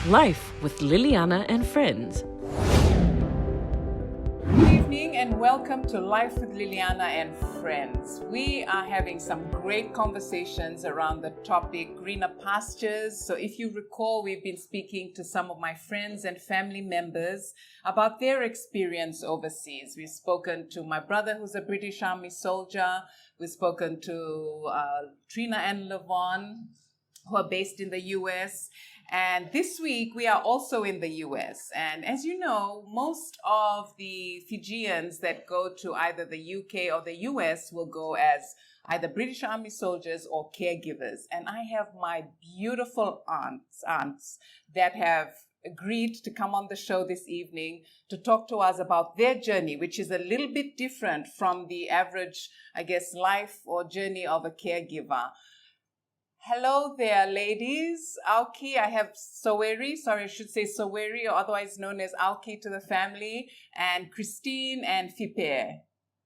Life with Liliana and Friends. Good evening and welcome to Life with Liliana and Friends. We are having some great conversations around the topic greener pastures. So if you recall, we've been speaking to some of my friends and family members about their experience overseas. We've spoken to my brother who's a British Army soldier. We've spoken to Trina and Levon, who are based in the US. And this week, we are also in the US. And as you know, most of the Fijians that go to either the UK or the US will go as either British Army soldiers or caregivers. And I have my beautiful aunts that have agreed to come on the show this evening to talk to us about their journey, which is a little bit different from the average, life or journey of a caregiver. Hello there, ladies. Auki, I have Soweri, Soweri, or otherwise known as Auki to the family, and Christine and Fipe.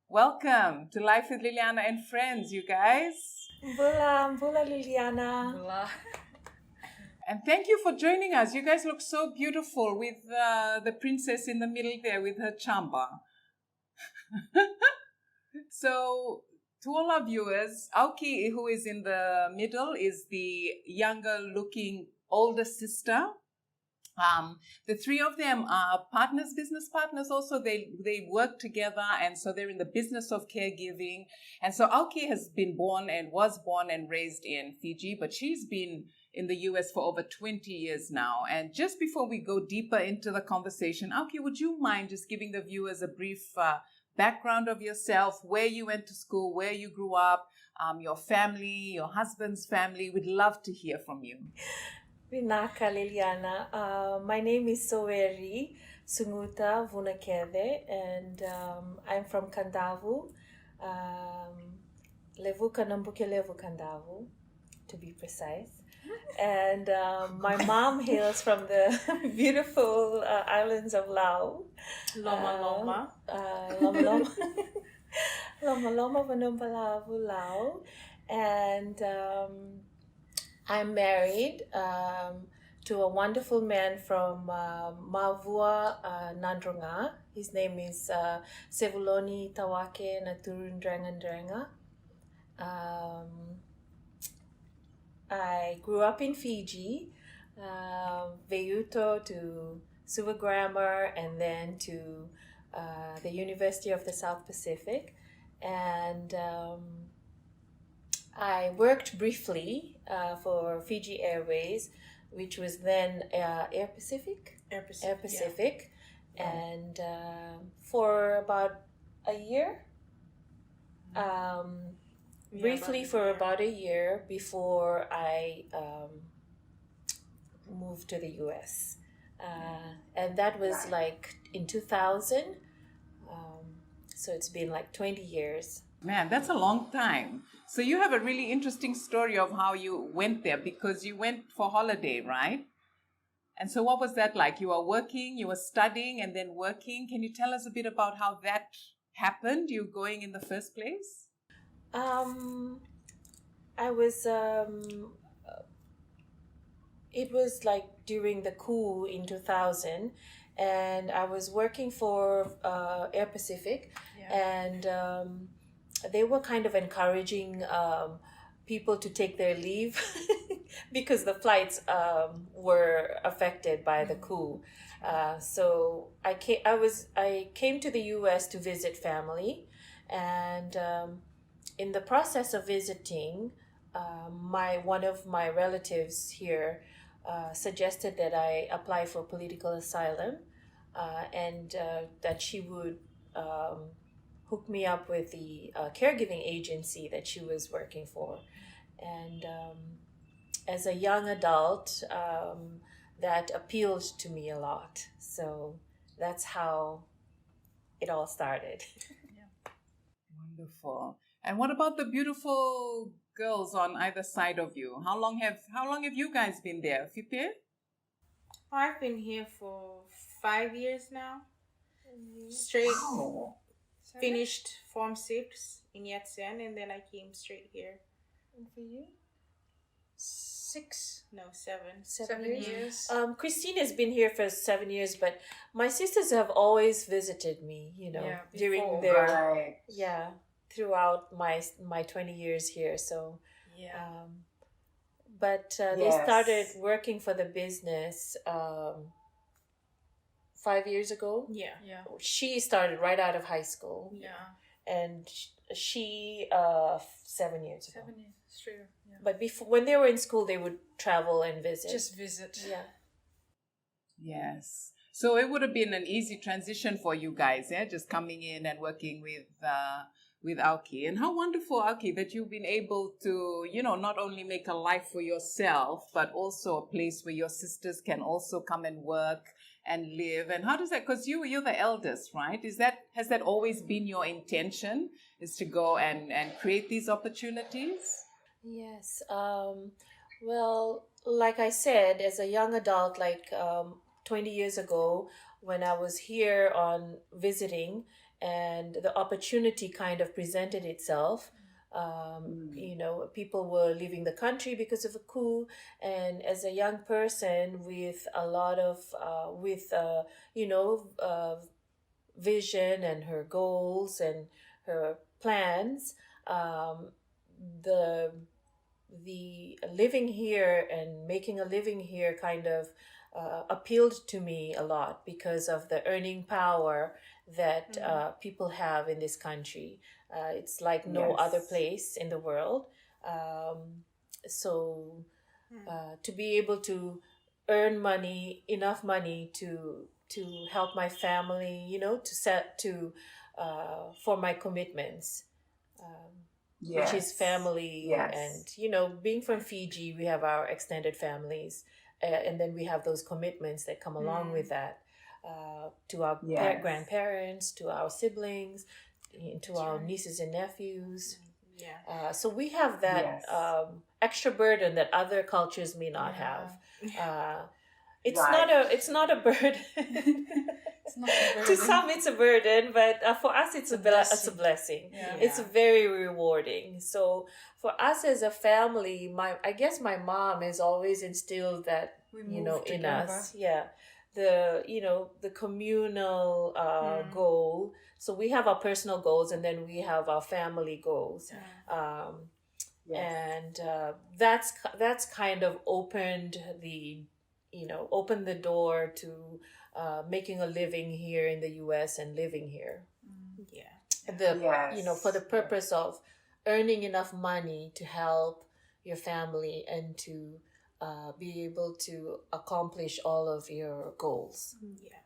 Welcome to Life with Liliana and Friends, you guys. Mbula Liliana. Mbula. And thank you for joining us. You guys look so beautiful with the princess in the middle there with her chamba. So, to all our viewers, Auki, who is in the middle, is the younger looking older sister. The three of them are business partners also. They work together, and so they're in the business of caregiving. And so Auki was born and raised in Fiji, but she's been in the US for over 20 years now. And just before we go deeper into the conversation, Auki, would you mind just giving the viewers a brief background of yourself, where you went to school, where you grew up, your family, your husband's family? We'd love to hear from you. Vinaka Liliana. My name is Soweri, Suguta, Vunakece, and I'm from Kandavu. Levu Kanambuke Levu Kandavu, to be precise. And my mom hails from the beautiful islands of Lau. Loma. Loma Vanumpalavu, Lau. And I'm married to a wonderful man from Mavua, Nandrunga. His name is Sevuloni Tawake Naturundrangandranger. I grew up in Fiji, Veuto to Suva Grammar, and then to the University of the South Pacific. And I worked briefly for Fiji Airways, which was then Air Pacific. Yeah. And for about a year. Briefly for about a year before I moved to the US. And that was like in 2000. So it's been like 20 years. Man, that's a long time. So you have a really interesting story of how you went there, because you went for holiday, right? And so what was that like? You were working, you were studying, and then working. Can you tell us a bit about how that happened, you going in the first place? I was, it was like during the coup in 2000, and I was working for Air Pacific, and they were kind of encouraging people to take their leave because the flights were affected by the coup. So I came to the US to visit family, and in the process of visiting, one of my relatives here suggested that I apply for political asylum, and that she would hook me up with the caregiving agency that she was working for. And as a young adult, that appealed to me a lot. So that's how it all started. Wonderful. And what about the beautiful girls on either side of you? How long have you guys been there? Fipe? I've been here for 5 years now. Straight. Wow. Finished Form 6 in Yatsen, and then I came straight here. And for you? 7 years. Christine has been here for 7 years, but my sisters have always visited me, during before. their, Right. throughout my 20 years here. So, Yeah. but they Yes. started working for the business 5 years ago. Yeah. She started right out of high school, Yeah. and she 7 years ago. 7 years, it's true. Yeah. But before, when they were in school, they would travel and visit. Just visit. yeah. Yes. So it would have been an easy transition for you guys, just coming in and working with Alki. And how wonderful, Alki, that you've been able to, not only make a life for yourself, but also a place where your sisters can also come and work and live. And how does that, because you're the eldest, right? Has that always been your intention, is to go and create these opportunities? Yes. Well, like I said, as a young adult, 20 years ago, when I was here on visiting and the opportunity kind of presented itself, people were leaving the country because of a coup. And as a young person with a lot of, vision and her goals and her plans, the living here and making a living here kind of appealed to me a lot because of the earning power that people have in this country. It's like no Yes. other place in the world. To be able to earn money, enough money to help my family, for my commitments. Which is family. Yes. And being from Fiji, we have our extended families, and then we have those commitments that come along with that, to our Yes. grandparents, to our siblings, to our right. nieces and nephews. Yeah. So we have that Yes. extra burden that other cultures may not have. It's Right. not a burden. It's not a To burden. some, it's a burden, but for us, it's a blessing. Yeah. It's very rewarding. So for us as a family, I guess my mom has always instilled that We in move together. us. Yeah, the communal goal. So we have our personal goals, and then we have our family goals. Yes. And that's kind of opened the door to making a living here in the U.S. and living here. Yeah. Yes. For the purpose of earning enough money to help your family and to be able to accomplish all of your goals. Yeah.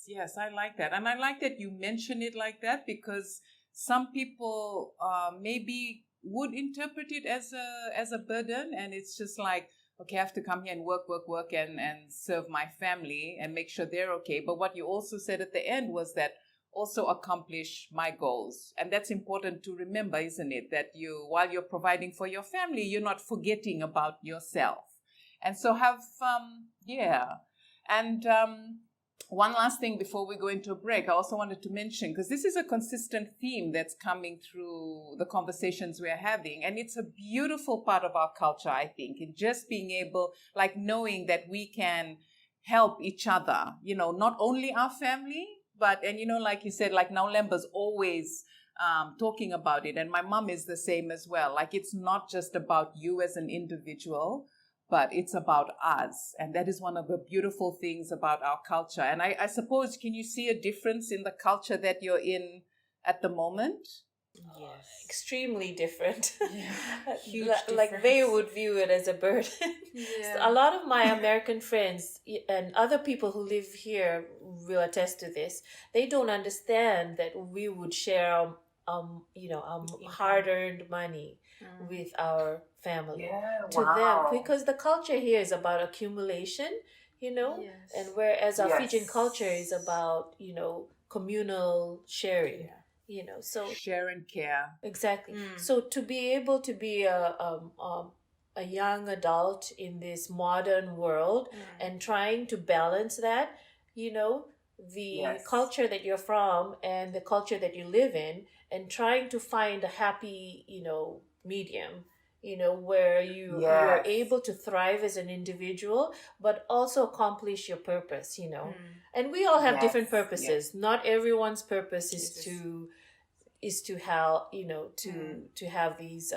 Yes, I like that. And I like that you mention it like that, because some people maybe would interpret it as a burden, and it's just like, okay, I have to come here and work and serve my family and make sure they're okay. But what you also said at the end was that also accomplish my goals. And that's important to remember, isn't it? That while you're providing for your family, you're not forgetting about yourself. And so And one last thing before we go into a break, I also wanted to mention, because this is a consistent theme that's coming through the conversations we're having. And it's a beautiful part of our culture, I think, in just being able, knowing that we can help each other, not only our family, but, like you said, now Lemba's always talking about it. And my mom is the same as well. It's not just about you as an individual, but it's about us. And that is one of the beautiful things about our culture. And I suppose, can you see a difference in the culture that you're in at the moment? Yes, extremely different. Huge Like they would view it as a burden. So a lot of my American friends and other people who live here will attest to this. They don't understand that we would share hard-earned money with our family. To them, because the culture here is about accumulation, and whereas our Fijian culture is about communal sharing. So Share and care. exactly. So to be able to be a young adult in this modern world and trying to balance that, the culture that you're from and the culture that you live in, and trying to find a happy, medium, where you're Yes. able to thrive as an individual, but also accomplish your purpose, And we all have different Yes, purposes. Not everyone's purpose is Yes. to have to have these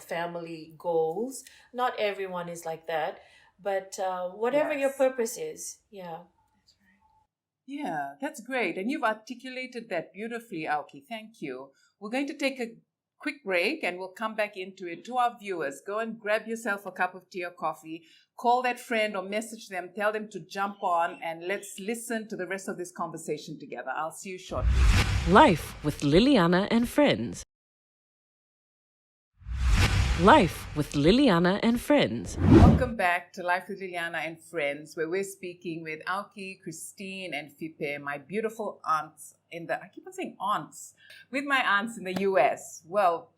family goals. Not everyone is like that, but whatever your Yes. purpose is, yeah. Yeah, that's great. And you've articulated that beautifully, Aoki. Thank you. We're going to take a quick break and we'll come back into it. To our viewers, go and grab yourself a cup of tea or coffee, call that friend or message them, tell them to jump on, and let's listen to the rest of this conversation together. I'll see you shortly. Life with Liliana and Friends. Life with Liliana and Friends. Welcome back to Life with Liliana and Friends, where we're speaking with Aoki, Christine, and Fipe, my beautiful aunts I keep on saying aunts, with my aunts in the US. Well,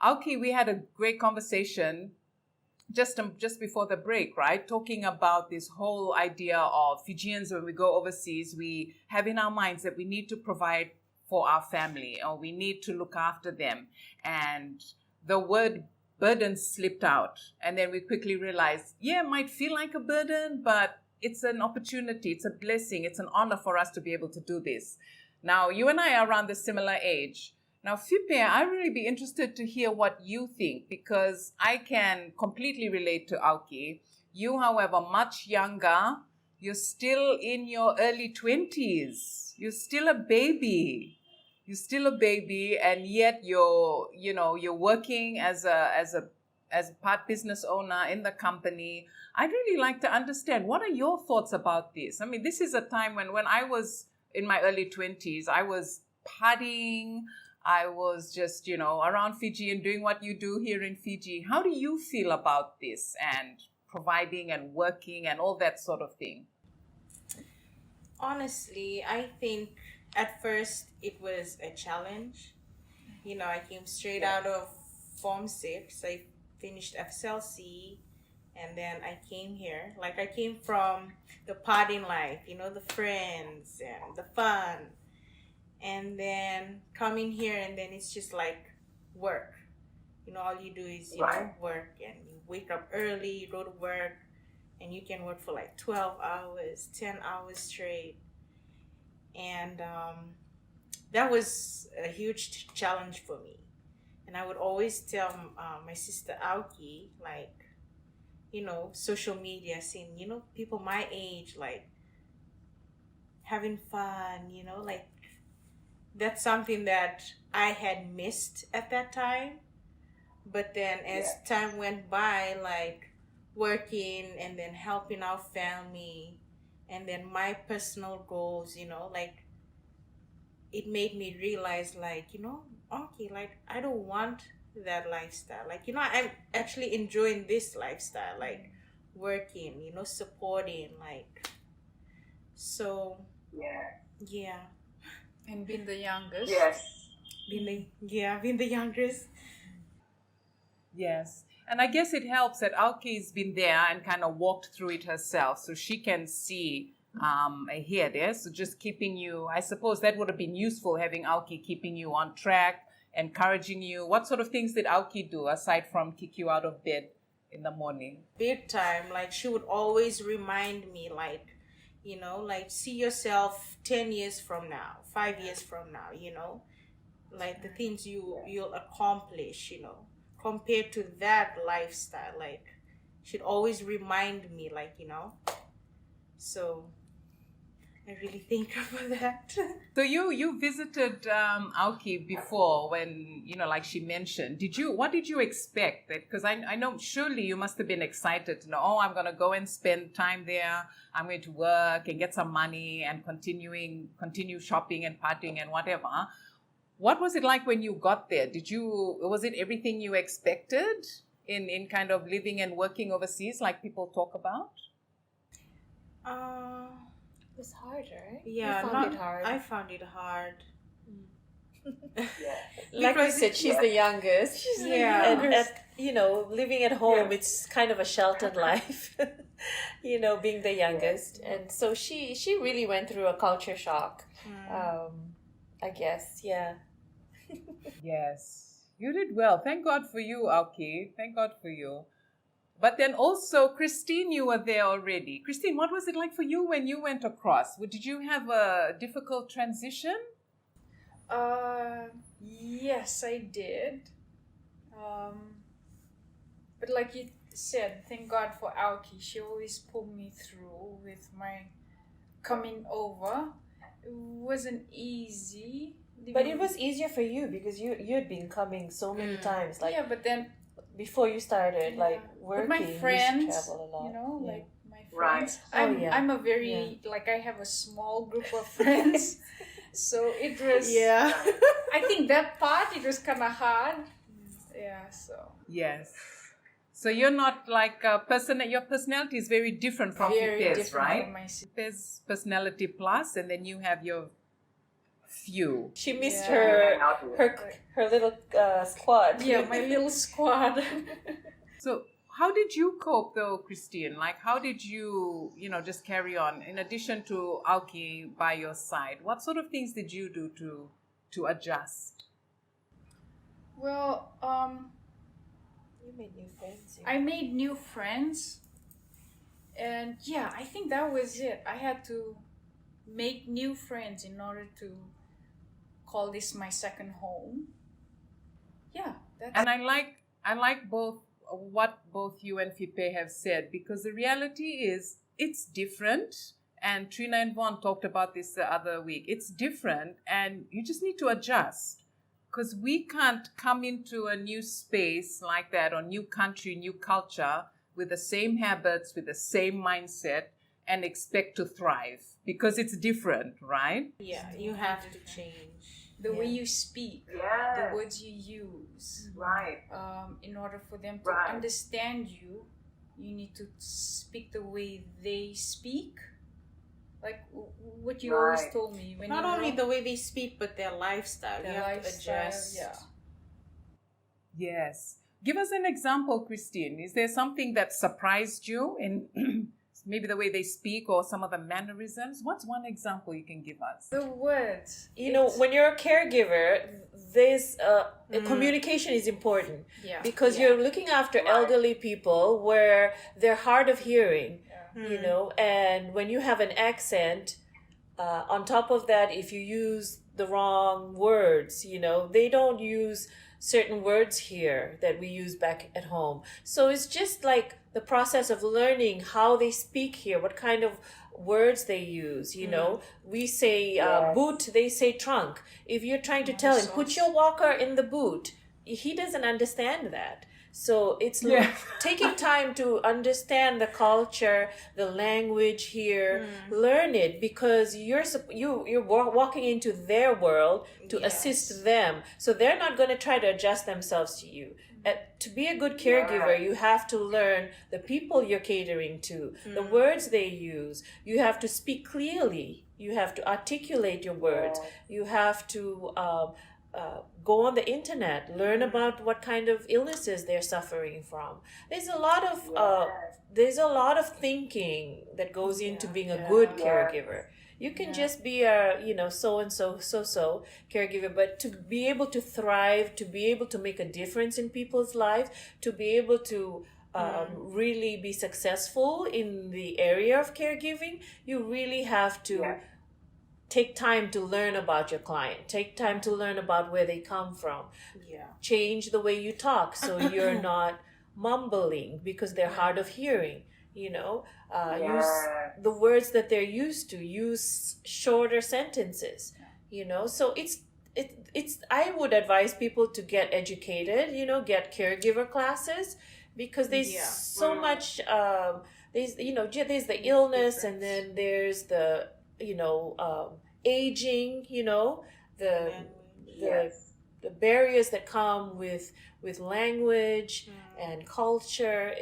Aoki, we had a great conversation just before the break, right? Talking about this whole idea of Fijians, when we go overseas, we have in our minds that we need to provide for our family, or we need to look after them. And the word burden slipped out. And then we quickly realized, it might feel like a burden, but it's an opportunity, it's a blessing, it's an honor for us to be able to do this. Now, you and I are around the similar age. Now, Fipe, I'd really be interested to hear what you think, because I can completely relate to Aoki. You, however, much younger, you're still in your early 20s. You're still a baby. And yet you're working as a part business owner in the company. I'd really like to understand, what are your thoughts about this? I mean, this is a time when I was in my early 20s, I was partying. I was just, around Fiji and doing what you do here in Fiji. How do you feel about this and providing and working and all that sort of thing? Honestly, I think at first it was a challenge. I came straight out of Form 6. I finished FSLC, and then I came here. Like, I came from the partying life, the friends and the fun. And then coming here, and then it's just like work. All you do is, work, and you wake up early, you go to work, and you can work for like 12 hours, 10 hours straight. And that was a huge challenge for me. And I would always tell my sister Aoki, like, social media, seeing, people my age, like, having fun, like, that's something that I had missed at that time. But then as time went by, like, working and then helping our family, and then my personal goals, like, it made me realize, like, okay, like, I don't want that lifestyle. Like, I'm actually enjoying this lifestyle, like, working, supporting, like, so, yeah. And being the youngest. Being the youngest. Yes. And I guess it helps that Aoki's been there and kind of walked through it herself, so she can see ahead. Yes? So just keeping you, I suppose that would have been useful, having Aoki keeping you on track, encouraging you. What sort of things did Aoki do aside from kick you out of bed in the morning? Big time. Like, she would always remind me, like, like, see yourself 10 years from now, 5 years from now, like, the things you'll accomplish, compared to that lifestyle. Like, she'd always remind me, like, so I really thank her for that. So you visited Aoki before, when, like she mentioned. What did you expect? Because I know surely you must have been excited to know, I'm going to go and spend time there. I'm going to work and get some money and continue shopping and partying and whatever. What was it like when you got there? Was it everything you expected in kind of living and working overseas, like people talk about? It was hard, right? Yeah, You found it hard. I found it hard. Like you said, she's the youngest. Yeah. And living at home, it's kind of a sheltered life. Being the youngest, and so she really went through a culture shock. I guess, yeah. You did well. Thank God for you, Auki. Thank God for you. But then also, Christine, you were there already. Christine, what was it like for you when you went across? Did you have a difficult transition? Yes, I did. But like you said, thank God for Aoki. She always pulled me through with my coming over. It wasn't easy. But it was easier for you because you'd been coming so many times. Like yeah, but then before you started, like with working, my you used to friends, travel a lot. you know, Yeah. like my Right. friends. Oh, I'm a very like I have a small group of friends, so it was. I think that part it was kind of hard. Yeah. So. Yes. So you're not like a person. Your personality is very different from Very Fipe's, different right? from my Fipe's personality plus, and then you have your few. She missed Yeah. her little squad. Yeah, my little squad. So how did you cope though, Christine? Like how did you, just carry on? In addition to Auki by your side, what sort of things did you do to adjust? Well, You made new friends. I made new friends, and yeah, I think that was it. I had to make new friends in order to call this my second home. Yeah, that's And I like both what both you and Fipe have said, because the reality is it's different. And Trina and Vaughn talked about this the other week. It's different, and you just need to adjust. Because we can't come into a new space like that, or new country, new culture, with the same habits, with the same mindset, and expect to thrive. Because it's different, right? Yeah, you have to change. the way you speak, the words you use. Right. In order for them to understand you, you need to speak the way they speak. Like what you always told me. When Not you only the way they speak, but their lifestyle. their You have lifestyle, to adjust. yeah. Yes. Give us an example, Christine. Is there something that surprised you in maybe the way they speak or some of the mannerisms? What's one example you can give us? The words. You know, when you're a caregiver, this communication is important because you're looking after elderly people where they're hard of hearing, you know, and when you have an accent, on top of that, if you use the wrong words, you know, they don't use certain words here that we use back at home. So it's just like the process of learning how they speak here, what kind of words they use, you know. We say boot, they say trunk. If you're trying to tell him, put your walker in the boot, he doesn't understand that. So it's taking time to understand the culture, the language here, learn it, because you're walking into their world to assist them. So they're not going to try to adjust themselves to you. To be a good caregiver, you have to learn the people you're catering to, the words they use. You have to speak clearly. You have to articulate your words. You have to go on the internet, learn about what kind of illnesses they're suffering from. There's a lot of thinking that goes into being a good caregiver. You can just be a, so caregiver, but to be able to thrive, to be able to make a difference in people's lives, to be able to really be successful in the area of caregiving, you really have to take time to learn about your client. Take time to learn about where they come from. Yeah. Change the way you talk so you're not mumbling because they're hard of hearing. Use the words that they're used to. Use shorter sentences. So it's. I would advise people to get educated. Get caregiver classes because there's so much. There's the illness, and then there's the aging. The barriers that come with language and culture.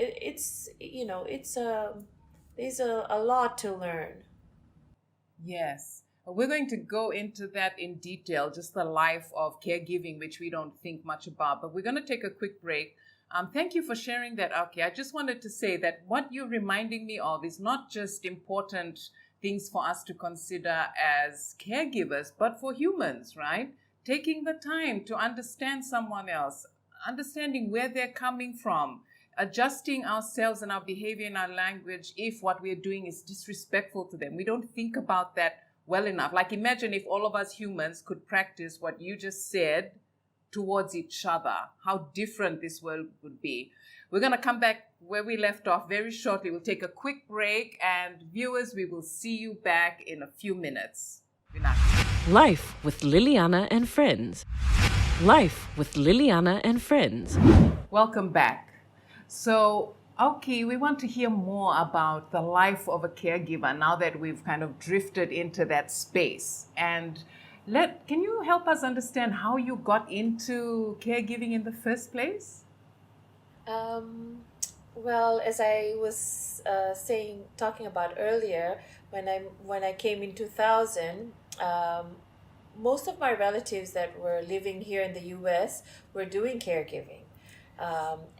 There's a lot to learn. Yes. We're going to go into that in detail, just the life of caregiving, which we don't think much about. But we're going to take a quick break. Thank you for sharing that, Auki. I just wanted to say that what you're reminding me of is not just important things for us to consider as caregivers, but for humans, right? taking the time to understand someone else, understanding where they're coming from, adjusting ourselves and our behavior and our language if what we're doing is disrespectful to them. We don't think about that well enough. Like, imagine if all of us humans could practice what you just said towards each other, how different this world would be. We're going to come back where we left off very shortly. We'll take a quick break, and viewers, we will see you back in a few minutes. Life with Liliana and Friends. Life with Liliana and Friends. Welcome back. So, okay, we want to hear more about the life of a caregiver now that we've kind of drifted into that space. And can you help us understand how you got into caregiving in the first place? Well, as I was talking about earlier, when I came in 2000, most of my relatives that were living here in the U.S. were doing caregiving,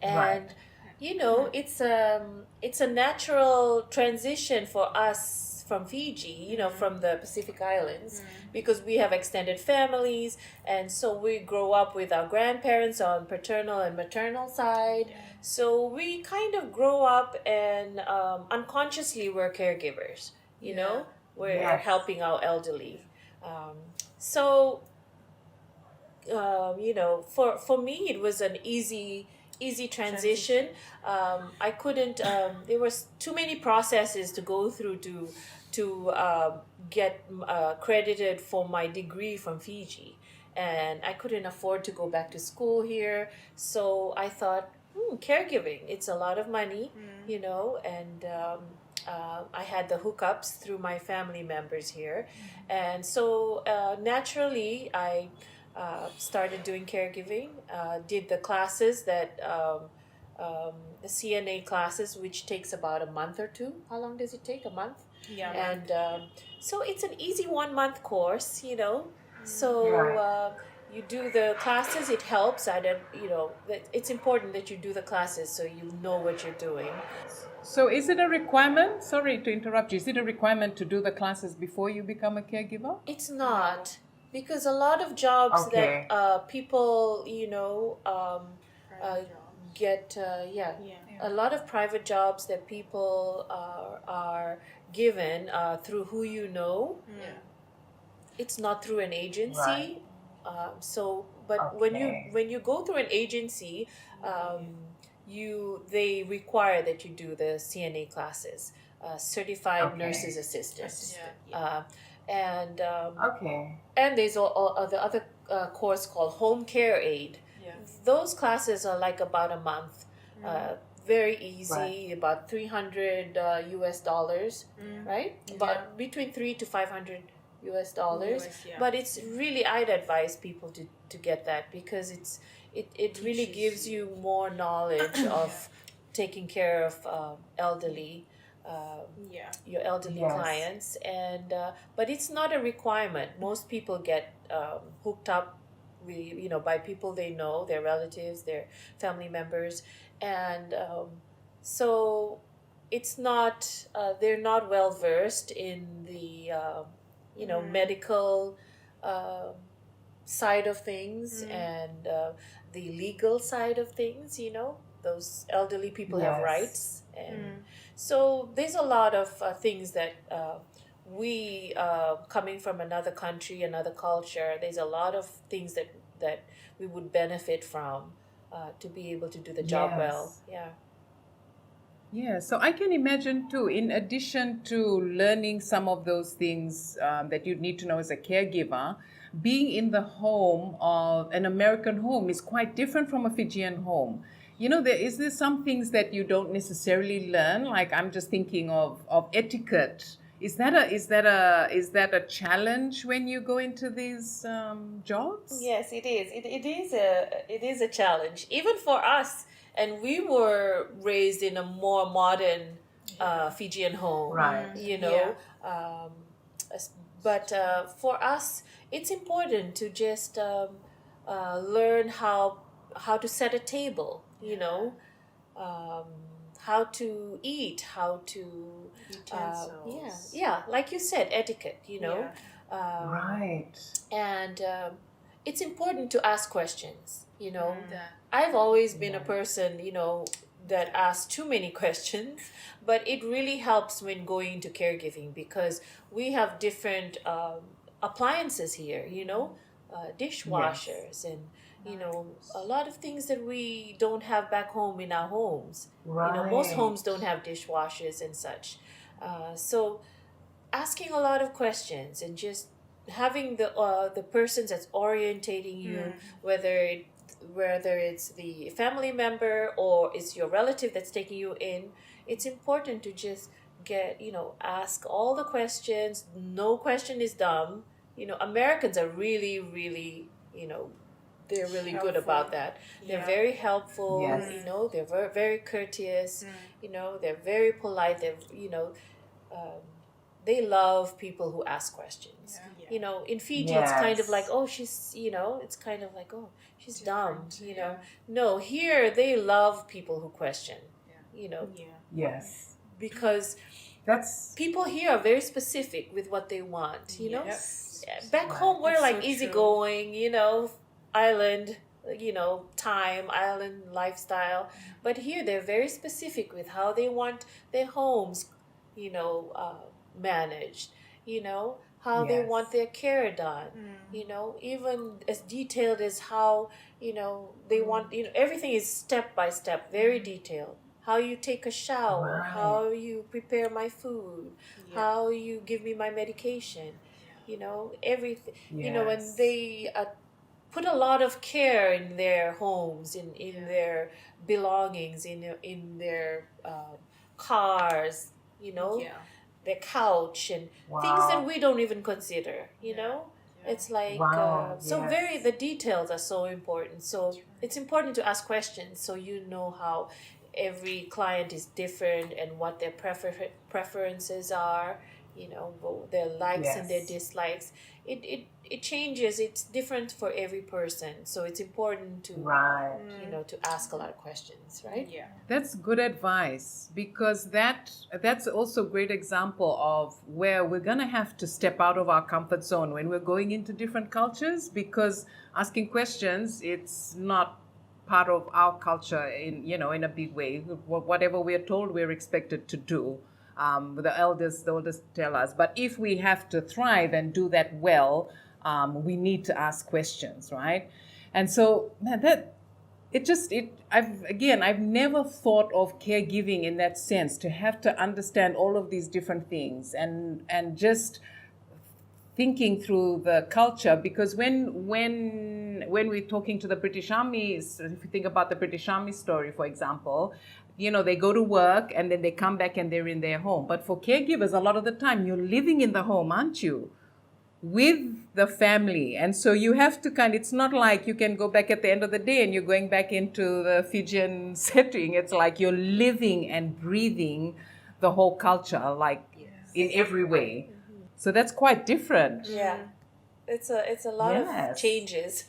and you know, it's a natural transition for us from Fiji, you know, from the Pacific Islands, because we have extended families, and so we grow up with our grandparents on paternal and maternal side. So we kind of grow up and unconsciously we're caregivers, you know, we're helping our elderly. You know, for me, it was an easy transition. I couldn't, there was too many processes to go through to get credited for my degree from Fiji. And I couldn't afford to go back to school here. So I thought, caregiving, it's a lot of money, you know, and I had the hookups through my family members here. And so naturally, I started doing caregiving, did the classes that, the CNA classes, which takes about a month or two. How long does it take? A month? Yeah. And so it's an easy 1 month course, you know. So you do the classes, it helps. You know, it's important that you do the classes so you know what you're doing. So is it a requirement? Sorry to interrupt you. Is it a requirement to do the classes before you become a caregiver? It's not, because a lot of jobs that people, you know, get, a lot of private jobs that people are given through who you know. It's not through an agency. But when you go through an agency, they require that you do the CNA classes, certified nurses assistant. And there's the other course called home care aid. Those classes are like about a month. Very easy, about $300 US, right? About between $300 to $500 US. But it's really, I'd advise people to get that, because it really gives you more knowledge of taking care of elderly. Your elderly clients, and but it's not a requirement. Most people get hooked up, by people they know, their relatives, their family members, and so it's not. They're not well versed in the medical side of things and the legal side of things. You know, those elderly people have rights, and so there's a lot of things that we, coming from another country, another culture, there's a lot of things that we would benefit from to be able to do the job well. Yeah, so I can imagine too, in addition to learning some of those things that you need to know as a caregiver, being in the home of an American home is quite different from a Fijian home. You know, there some things that you don't necessarily learn. Like, I'm just thinking of etiquette. Is that a challenge when you go into these jobs? Yes, it is. It is a challenge, even for us. And we were raised in a more modern Fijian home, right? You know, but for us, it's important to just learn how to set a table. You know, how to eat, how to like you said, etiquette. You know, right. And it's important to ask questions, you know. Yeah. I've always been a person, that asks too many questions, but it really helps when going into caregiving because we have different appliances here, dishwashers and, a lot of things that we don't have back home in our homes. Most homes don't have dishwashers and such. So asking a lot of questions and just having the persons that's orientating you, whether it's the family member or it's your relative that's taking you in, it's important to just ask all the questions. No question is dumb. Americans are really, really, they're really good about that. They're very helpful. Yes. They're very, very courteous. They're very polite. They love people who ask questions. In Fiji, it's kind of like, oh, she's, it's kind of like, oh, she's dumb. No, here they love people who question. Yes. Because That's people here are very specific with what they want. Yes. Back home we're That's like so true. easygoing. Island. Time, island lifestyle. But here they're very specific with how they want their homes, managed. How they Yes. want their care done. Even as detailed as how they want. Everything is step by step, very detailed. How you take a shower, Right. how you prepare my food, how you give me my medication. Everything. And Yes. they put a lot of care in their homes, in their belongings, in their cars, their couch and things that we don't even consider. It's like Wow, so yes. the details are so important. So it's important to ask questions so you know how every client is different and what their preferences are. Their likes and their Yes. dislikes. It changes. It's different for every person. So it's important to right. to ask a lot of questions, right? Yeah. That's good advice because that's also a great example of where we're going to have to step out of our comfort zone when we're going into different cultures, because asking questions, it's not part of our culture in a big way. Whatever we're told, we're expected to do. The elders tell us. But if we have to thrive and do that well, we need to ask questions, right? And so, man, I've never thought of caregiving in that sense, to have to understand all of these different things and just thinking through the culture, because when we're talking to the British Army, if you think about the British Army story, for example, they go to work and then they come back and they're in their home. But for caregivers, a lot of the time you're living in the home, aren't you? With the family. And so you have to it's not like you can go back at the end of the day and you're going back into the Fijian setting. It's like you're living and breathing the whole culture, in every way. So that's quite different. Yeah, it's a lot of Yes. changes.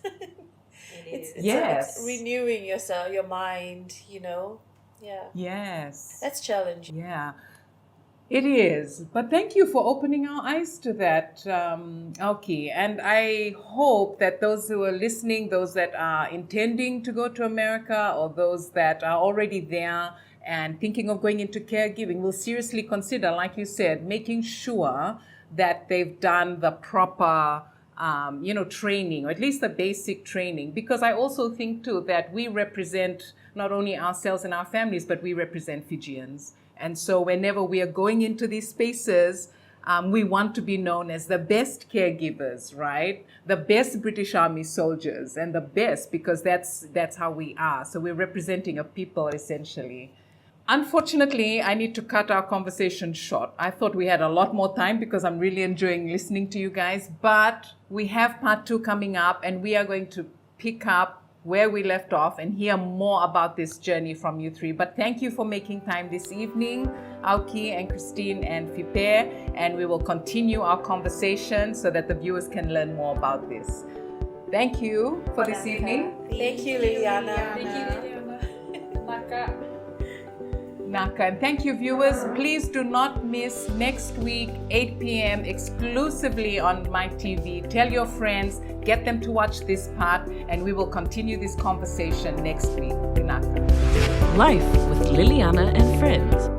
It is. It's renewing yourself, your mind. Yeah, Yes. that's challenging. Yeah, it is. But thank you for opening our eyes to that, Auki. And I hope that those who are listening, those that are intending to go to America or those that are already there and thinking of going into caregiving will seriously consider, like you said, making sure that they've done the proper training, or at least the basic training. Because I also think too that we represent not only ourselves and our families, but we represent Fijians. And so whenever we are going into these spaces, we want to be known as the best caregivers, right? The best British Army soldiers, and the best, because that's how we are. So we're representing a people, essentially. Unfortunately, I need to cut our conversation short. I thought we had a lot more time because I'm really enjoying listening to you guys. But we have part 2 coming up, and we are going to pick up where we left off and hear more about this journey from you 3. But thank you for making time this evening, Auki and Christine and Fipe, and we will continue our conversation so that the viewers can learn more about this. Thank you for this evening. Thank you, Liliana. Thank you, Liliana. Naka. Naka. And thank you, viewers. Please do not miss next week, 8 p.m., exclusively on my TV. Tell your friends, get them to watch this part, and we will continue this conversation next week. Naka. Life with Liliana and Friends.